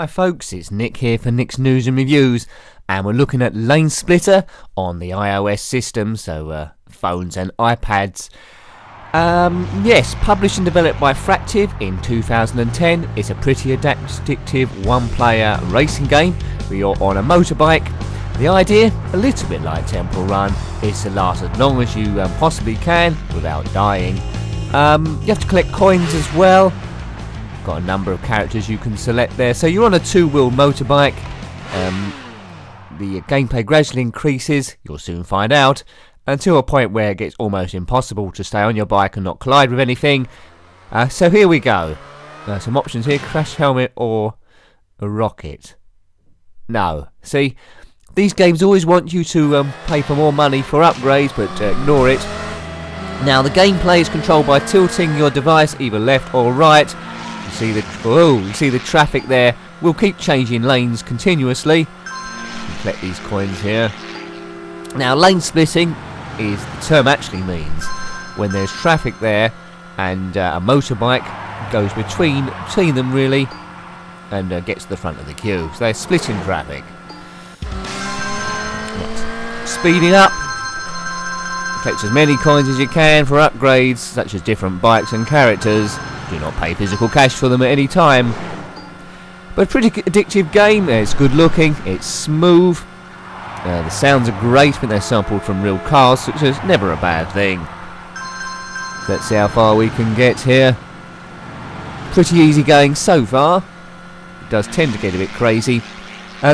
Hi folks, it's Nick here for Nick's News and Reviews, and we're looking at Lane Splitter on the iOS system, so phones and iPads. Yes, published and developed by Fractiv in 2010. It's a pretty addictive one-player racing game where you're on a motorbike. The idea, a little bit like Temple Run, is to last as long as you possibly can without dying. You have to collect coins as well. Got a number of characters you can select there. So you're on a two-wheel motorbike. The gameplay gradually increases, you'll soon find out, until a point where it gets almost impossible to stay on your bike and not collide with anything. So here we go. Some options here: crash helmet or a rocket. No. See, these games always want you to pay for more money for upgrades, but ignore it. Now the gameplay is controlled by tilting your device either left or right. You see the traffic there. We'll keep changing lanes continuously. Collect these coins here. Now, lane splitting is the term actually means when there's traffic there and a motorbike goes between them really and gets to the front of the queue. So they're splitting traffic. Speeding up. Collect as many coins as you can for upgrades such as different bikes and characters. Do not pay physical cash for them at any time. But a pretty addictive game. It's good looking, it's smooth, the sounds are great, but they're sampled from real cars, which is never a bad thing. So let's see how far we can get here. Pretty easy going so far. It does tend to get a bit crazy.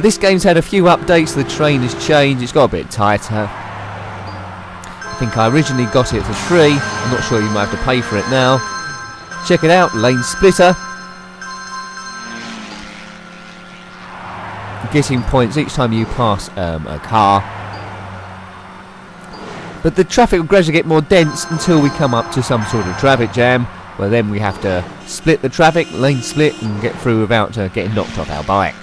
This game's had a few updates, the train has changed, it's got a bit tighter. I think I originally got it for free, I'm not sure you might have to pay for it now. Check it out, Lane Splitter. Getting points each time you pass a car. But the traffic will gradually get more dense until we come up to some sort of traffic jam, where then we have to split the traffic, lane split, and get through without getting knocked off our bike.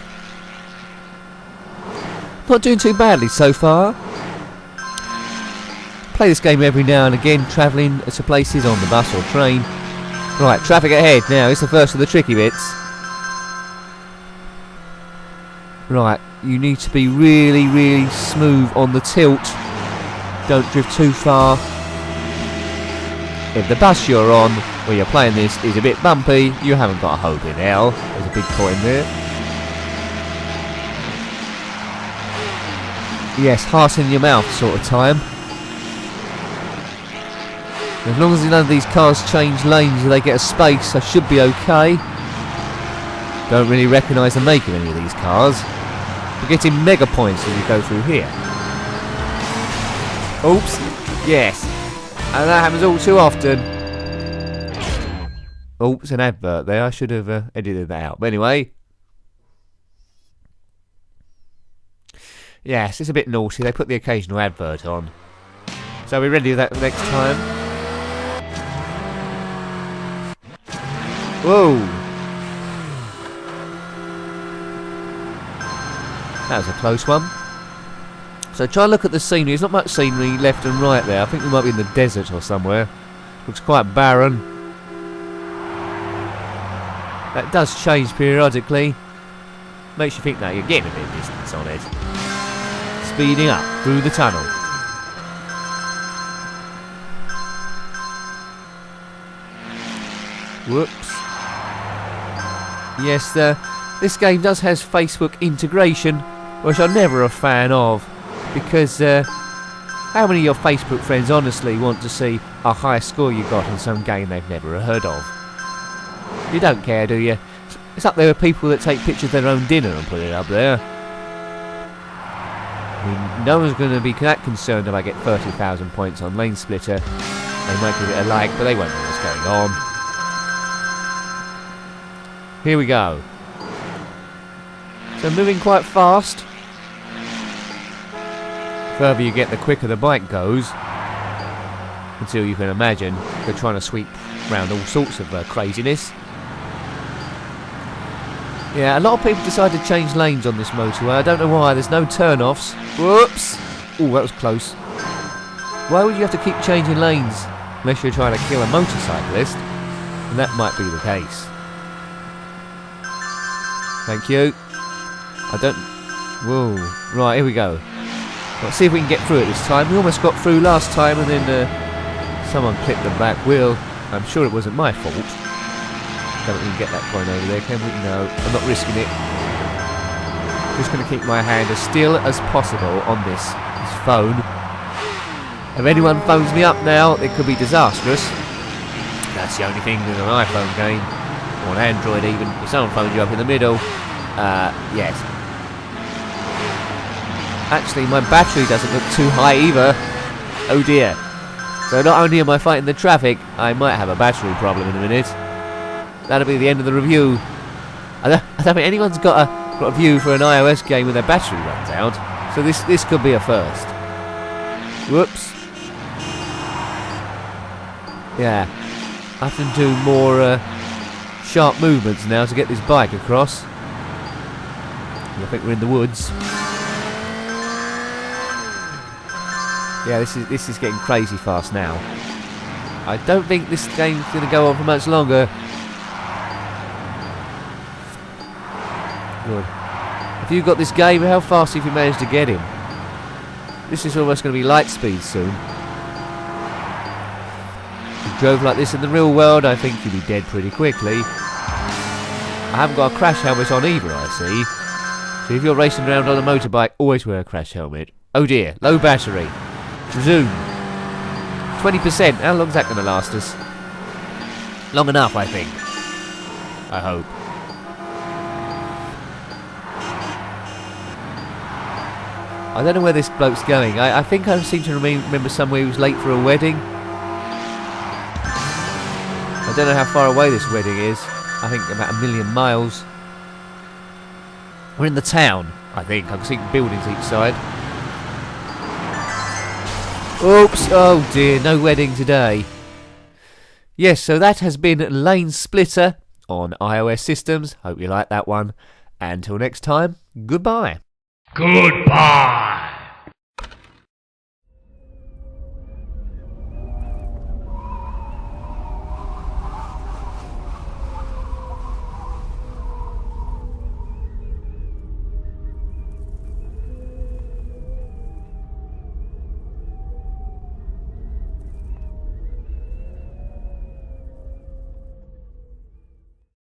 Not doing too badly so far. Play this game every now and again, travelling to places on the bus or train. Right, traffic ahead now, it's the first of the tricky bits. Right, you need to be really, really smooth on the tilt. Don't drift too far. If the bus you're on, where you're playing this, is a bit bumpy, you haven't got a hope in hell. There's a big point there. Yes, heart in your mouth sort of time. As long as none of these cars change lanes or they get a space, I should be okay. Don't really recognise the make of any of these cars. We're getting mega points as we go through here. Oops. Yes. And that happens all too often. Oops, an advert there. I should have edited that out. But anyway. Yes, it's a bit naughty. They put the occasional advert on. So we're ready for that next time. Whoa! That was a close one. So try and look at the scenery. There's not much scenery left and right there. I think we might be in the desert or somewhere. Looks quite barren. That does change periodically. Makes you think that you're getting a bit of distance on it. Speeding up through the tunnel. Whoops. Yes, this game does have Facebook integration, which I'm never a fan of, because how many of your Facebook friends honestly want to see a high score you got on some game they've never heard of? You don't care, do you? It's up there with people that take pictures of their own dinner and put it up there. I mean, no one's going to be that concerned if I get 30,000 points on Lane Splitter. They might give it a like, but they won't know what's going on. Here we go. So moving quite fast. The further you get, the quicker the bike goes. Until you can imagine they're trying to sweep around all sorts of craziness. Yeah, a lot of people decide to change lanes on this motorway. I don't know why. There's no turn-offs. Whoops! Oh, that was close. Why would you have to keep changing lanes? Unless you're trying to kill a motorcyclist. And that might be the case. Thank you. I don't... Whoa. Right, here we go. Let's see if we can get through it this time. We almost got through last time and then someone clipped the back wheel. I'm sure it wasn't my fault. Don't even get that coin over there, can we? No, I'm not risking it. Just going to keep my hand as still as possible on this phone. If anyone phones me up now, it could be disastrous. That's the only thing in an iPhone game, or an Android even. If someone phones you up in the middle, yes. Actually, my battery doesn't look too high either. Oh dear. So not only am I fighting the traffic, I might have a battery problem in a minute. That'll be the end of the review. I don't think anyone's got a view for an iOS game when their battery runs out. So this could be a first. Whoops. Yeah. I have to do more sharp movements now to get this bike across. I think we're in the woods. Yeah, this is getting crazy fast now. I don't think this game's going to go on for much longer. Good. Have you got this game? How fast have you managed to get him? This is almost going to be light speed soon. If you drove like this in the real world, I think you'd be dead pretty quickly. I haven't got a crash helmet on either, I see. So if you're racing around on a motorbike, always wear a crash helmet. Oh dear, low battery. Resume. 20%. How long's that going to last us? Long enough, I think. I hope. I don't know where this bloke's going. I think I seem to remember somewhere he was late for a wedding. I don't know how far away this wedding is. I think about 1 million miles. We're in the town, I think. I can see buildings each side. Oops, oh dear, no wedding today. Yes, so that has been Lane Splitter on iOS systems. Hope you like that one. Until next time, goodbye. Goodbye.